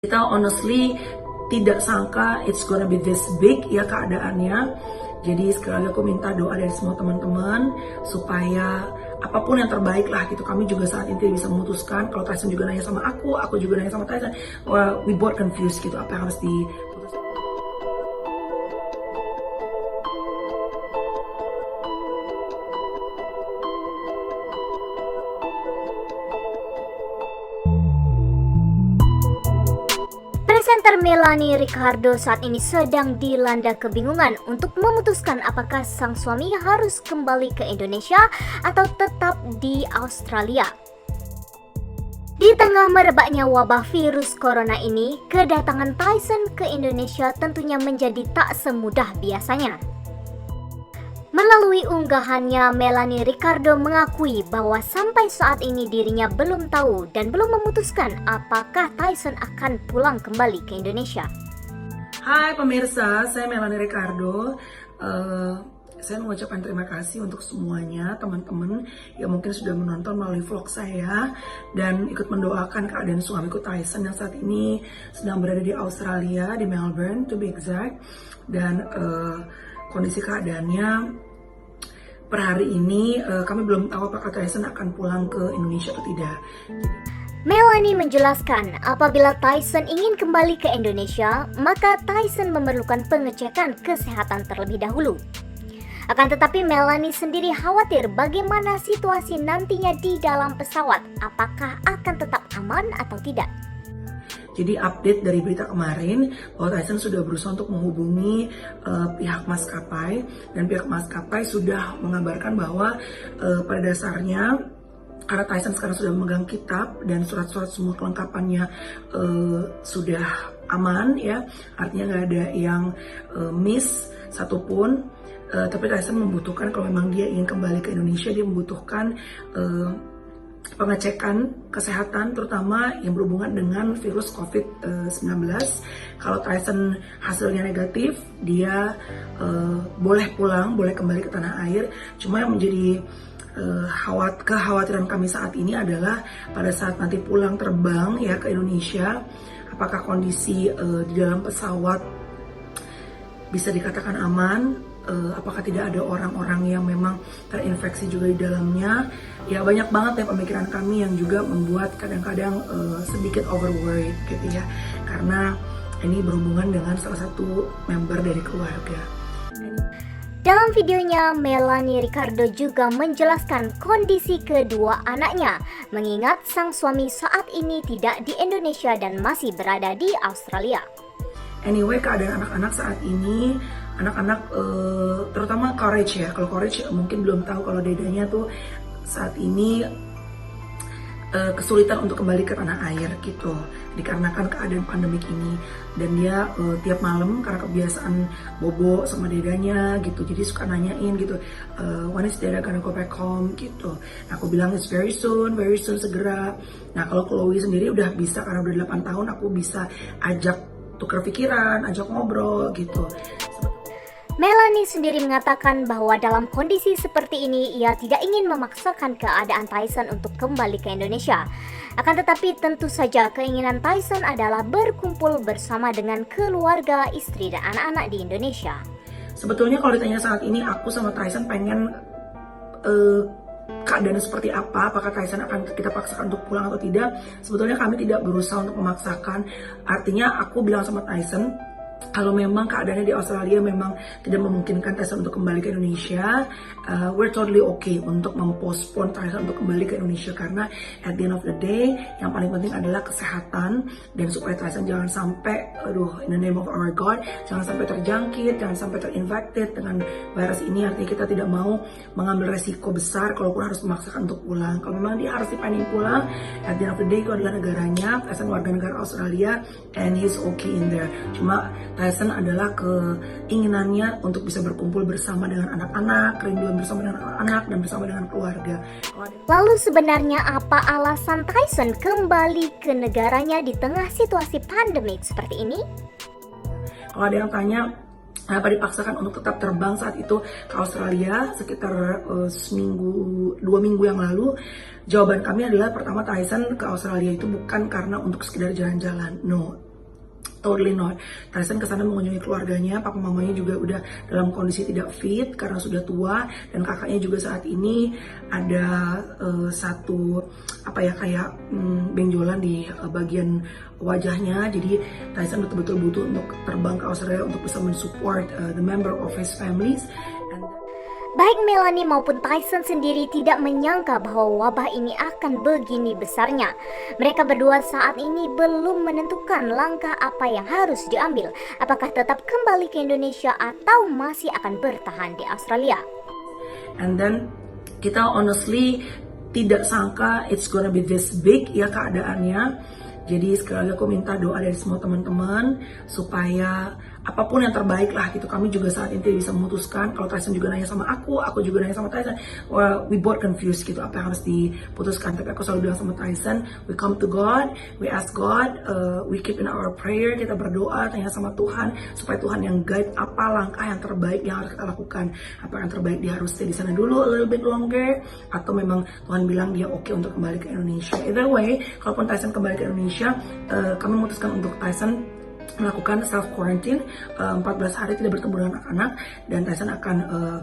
Kita honestly tidak sangka it's gonna be this big ya keadaannya. Jadi sekali lagi aku minta doa dari semua teman-teman supaya apapun yang terbaik lah gitu. Kami juga saat ini tidak bisa memutuskan. Kalau Tyson juga nanya sama aku juga nanya sama Tyson. Well, we both confused gitu apa yang harus diputuskan. Presenter Melanie Ricardo saat ini sedang dilanda kebingungan untuk memutuskan apakah sang suami harus kembali ke Indonesia atau tetap di Australia. Di tengah merebaknya wabah virus corona ini, kedatangan Tyson ke Indonesia tentunya menjadi tak semudah biasanya. Melalui unggahannya, Melanie Ricardo mengakui bahwa sampai saat ini dirinya belum tahu dan belum memutuskan apakah Tyson akan pulang kembali ke Indonesia. Hai pemirsa, saya Melanie Ricardo. Saya mengucapkan terima kasih untuk semuanya teman-teman yang mungkin sudah menonton melalui vlog saya dan ikut mendoakan keadaan suamiku Tyson yang saat ini sedang berada di Australia, di Melbourne to be exact. Dan kondisi keadaannya per hari ini kami belum tahu apakah Tyson akan pulang ke Indonesia atau tidak. Melanie menjelaskan apabila Tyson ingin kembali ke Indonesia, maka Tyson memerlukan pengecekan kesehatan terlebih dahulu. Akan tetapi Melanie sendiri khawatir bagaimana situasi nantinya di dalam pesawat, apakah akan tetap aman atau tidak. Jadi update dari berita kemarin bahwa Tyson sudah berusaha untuk menghubungi pihak maskapai dan pihak maskapai sudah mengabarkan bahwa pada dasarnya karena Tyson sekarang sudah memegang kitab dan surat-surat semua kelengkapannya sudah aman ya, artinya nggak ada yang miss satupun. Tapi Tyson membutuhkan kalau memang dia ingin kembali ke Indonesia, dia membutuhkan pengecekan kesehatan terutama yang berhubungan dengan virus COVID-19. Kalau Tyson hasilnya negatif, dia boleh pulang, boleh kembali ke tanah air. Cuma yang menjadi kekhawatiran kami saat ini adalah pada saat nanti pulang terbang ya ke Indonesia, apakah kondisi di dalam pesawat bisa dikatakan aman. Apakah tidak ada orang-orang yang memang terinfeksi juga di dalamnya. Ya banyak banget ya pemikiran kami yang juga membuat kadang-kadang sedikit overworried gitu ya, karena ini berhubungan dengan salah satu member dari keluarga. Dalam videonya, Melanie Ricardo juga menjelaskan kondisi kedua anaknya, mengingat sang suami saat ini tidak di Indonesia dan masih berada di Australia. Anyway, keadaan anak-anak saat ini, anak-anak terutama Courage ya. Kalau Courage mungkin belum tahu kalau dedanya tuh saat ini kesulitan untuk kembali ke tanah air gitu, dikarenakan keadaan pandemik ini. Dan dia tiap malam karena kebiasaan bobo sama dedanya gitu, jadi suka nanyain gitu, when is dada gonna go back home gitu. Nah, aku bilang it's very soon segera. Nah, kalau Chloe sendiri udah bisa karena udah 8 tahun, aku bisa ajak tukar pikiran, ajak ngobrol gitu. Melanie sendiri mengatakan bahwa dalam kondisi seperti ini ia tidak ingin memaksakan keadaan Tyson untuk kembali ke Indonesia. Akan tetapi tentu saja keinginan Tyson adalah berkumpul bersama dengan keluarga, istri dan anak-anak di Indonesia. Sebetulnya kalau ditanya saat ini, aku sama Tyson pengen keadaan seperti apa, apakah Tyson akan kita paksakan untuk pulang atau tidak. Sebetulnya kami tidak berusaha untuk memaksakan. Artinya aku bilang sama Tyson, kalau memang keadaannya di Australia memang tidak memungkinkan Tyson untuk kembali ke Indonesia, we're totally okay untuk mempospon Tyson untuk kembali ke Indonesia, karena at the end of the day yang paling penting adalah kesehatan, dan supaya Tyson jangan sampai, in the name of our God, jangan sampai terjangkit, jangan sampai terinfected dengan virus ini. Artinya kita tidak mau mengambil resiko besar kalaupun harus memaksakan untuk pulang. Kalau memang dia harus dipending pulang, at the end of the day itu adalah negaranya, Tyson warga negara Australia and he's okay in there. Cuma Tyson adalah keinginannya untuk bisa berkumpul bersama dengan anak-anak, kerinduan bersama dengan anak-anak dan bersama dengan keluarga. Lalu sebenarnya apa alasan Tyson kembali ke negaranya di tengah situasi pandemik seperti ini? Kalau ada yang tanya, kenapa dipaksakan untuk tetap terbang saat itu ke Australia sekitar 2 minggu yang lalu? Jawaban kami adalah, pertama, Tyson ke Australia itu bukan karena untuk sekedar jalan-jalan, no. Totally not. Tyson kesana mengunjungi keluarganya, papa mamanya juga udah dalam kondisi tidak fit karena sudah tua, dan kakaknya juga saat ini ada satu benjolan di bagian wajahnya. Jadi Tyson betul-betul butuh untuk terbang ke Australia untuk bisa mensupport the member of his families. Baik Melanie maupun Tyson sendiri tidak menyangka bahwa wabah ini akan begini besarnya. Mereka berdua saat ini belum menentukan langkah apa yang harus diambil. Apakah tetap kembali ke Indonesia atau masih akan bertahan di Australia? And then kita honestly tidak sangka it's gonna be this big ya keadaannya. Jadi sekali lagi aku minta doa dari semua teman-teman supaya apapun yang terbaik lah gitu. Kami juga saat ini bisa memutuskan. Kalau Tyson juga nanya sama aku juga nanya sama Tyson. Well, we both confused gitu apa yang harus diputuskan. Tapi aku selalu bilang sama Tyson, we come to God, we ask God, we keep in our prayer, kita berdoa, tanya sama Tuhan supaya Tuhan yang guide apa langkah yang terbaik yang harus kita lakukan. Apa yang terbaik, dia harus stay di sana dulu a little bit longer, atau memang Tuhan bilang dia oke untuk kembali ke Indonesia. Either way, kalaupun Tyson kembali ke Indonesia, kami memutuskan untuk Tyson melakukan self quarantine 14 hari tidak bertemu dengan anak-anak, dan Tyson akan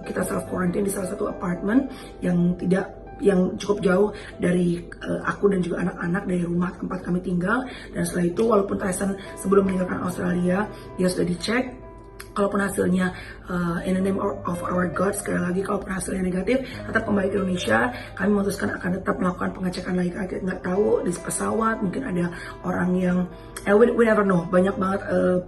kita self quarantine di salah satu apartemen yang cukup jauh dari aku dan juga anak-anak dari rumah tempat kami tinggal. Dan setelah itu, walaupun Tyson sebelum meninggalkan Australia dia sudah dicek, kalaupun hasilnya in the name of our God, sekali lagi kalaupun hasilnya negatif, tetap kembali ke Indonesia. Kami memutuskan akan tetap melakukan pengecekan lagi. Kita nggak tahu di pesawat mungkin ada orang yang we never know, banyak banget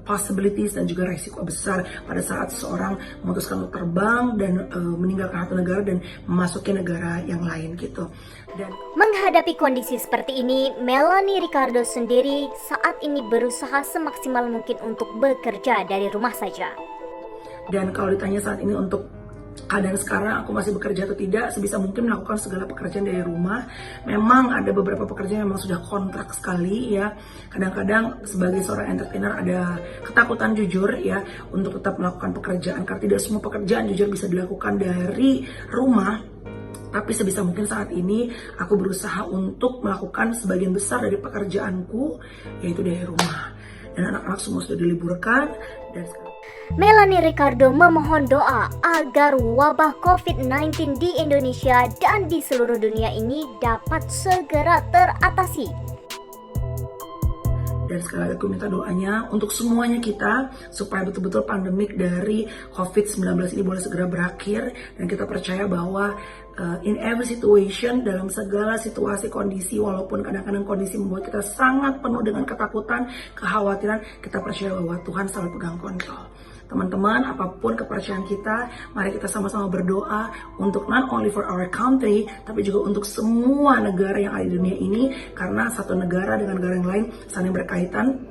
possibilities dan juga resiko besar pada saat seseorang memutuskan untuk terbang dan meninggalkan satu negara dan memasuki negara yang lain gitu. Dan menghadapi kondisi seperti ini, Melanie Ricardo sendiri saat ini berusaha semaksimal mungkin untuk bekerja dari rumah saja. Dan kalau ditanya saat ini untuk keadaan sekarang aku masih bekerja atau tidak, sebisa mungkin melakukan segala pekerjaan dari rumah. Memang ada beberapa pekerjaan yang memang sudah kontrak sekali ya. Kadang-kadang sebagai seorang entertainer ada ketakutan jujur ya untuk tetap melakukan pekerjaan, karena tidak semua pekerjaan jujur bisa dilakukan dari rumah. Tapi sebisa mungkin saat ini aku berusaha untuk melakukan sebagian besar dari pekerjaanku yaitu dari rumah. Dan anak-anak semua sudah diliburkan dan Melanie Ricardo memohon doa agar wabah COVID-19 di Indonesia dan di seluruh dunia ini dapat segera teratasi. Dan sekali lagi aku minta doanya untuk semuanya kita supaya betul-betul pandemik dari COVID-19 ini boleh segera berakhir, dan kita percaya bahwa in every situation, dalam segala situasi kondisi, walaupun kadang-kadang kondisi membuat kita sangat penuh dengan ketakutan, kekhawatiran, kita percaya bahwa Tuhan selalu pegang kontrol. Teman-teman, apapun kepercayaan kita, mari kita sama-sama berdoa untuk not only for our country, tapi juga untuk semua negara yang ada di dunia ini, karena satu negara dengan negara yang lain saling berkaitan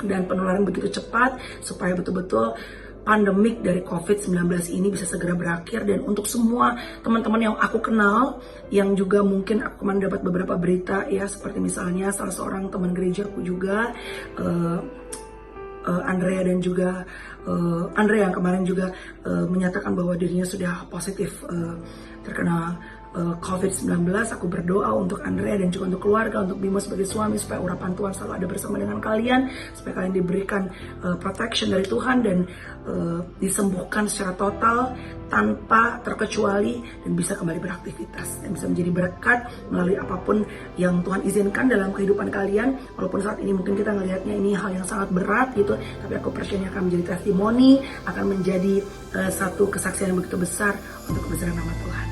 dan penularan begitu cepat, supaya betul-betul pandemik dari COVID-19 ini bisa segera berakhir. Dan untuk semua teman-teman yang aku kenal, yang juga mungkin aku kemarin dapat beberapa berita ya, seperti misalnya salah seorang teman gerejaku juga, Andrea dan juga Andrea yang kemarin juga menyatakan bahwa dirinya sudah positif terkena COVID-19. Aku berdoa untuk Andrea dan juga untuk keluarga, untuk Bimo sebagai suami, supaya urapan Tuhan selalu ada bersama dengan kalian, supaya kalian diberikan protection dari Tuhan dan disembuhkan secara total tanpa terkecuali, dan bisa kembali beraktivitas dan bisa menjadi berkat melalui apapun yang Tuhan izinkan dalam kehidupan kalian. Walaupun saat ini mungkin kita ngelihatnya ini hal yang sangat berat gitu, tapi aku percaya akan menjadi testimoni, akan menjadi satu kesaksian yang begitu besar untuk kebesaran nama Tuhan.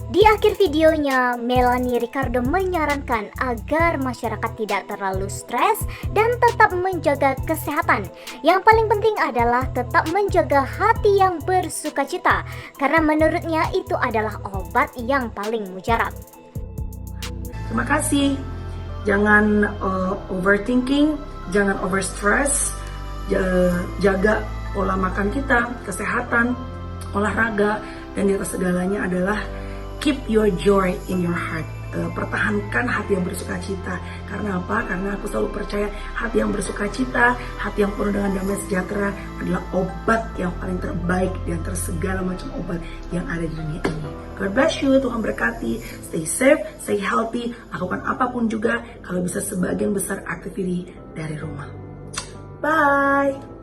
Di akhir videonya, Melanie Ricardo menyarankan agar masyarakat tidak terlalu stres dan tetap menjaga kesehatan. Yang paling penting adalah tetap menjaga hati yang bersukacita, karena menurutnya itu adalah obat yang paling mujarab. Terima kasih. Jangan overthinking, jangan overstress, jaga pola makan kita, kesehatan, olahraga, dan di atas segalanya adalah keep your joy in your heart. Pertahankan hati yang bersukacita. Karena apa? Karena aku selalu percaya hati yang bersukacita, hati yang penuh dengan damai sejahtera adalah obat yang paling terbaik di antara segala macam obat yang ada di dunia ini. God bless you, Tuhan berkati. Stay safe, stay healthy. Lakukan apapun juga, kalau bisa sebagian besar activity dari rumah. Bye!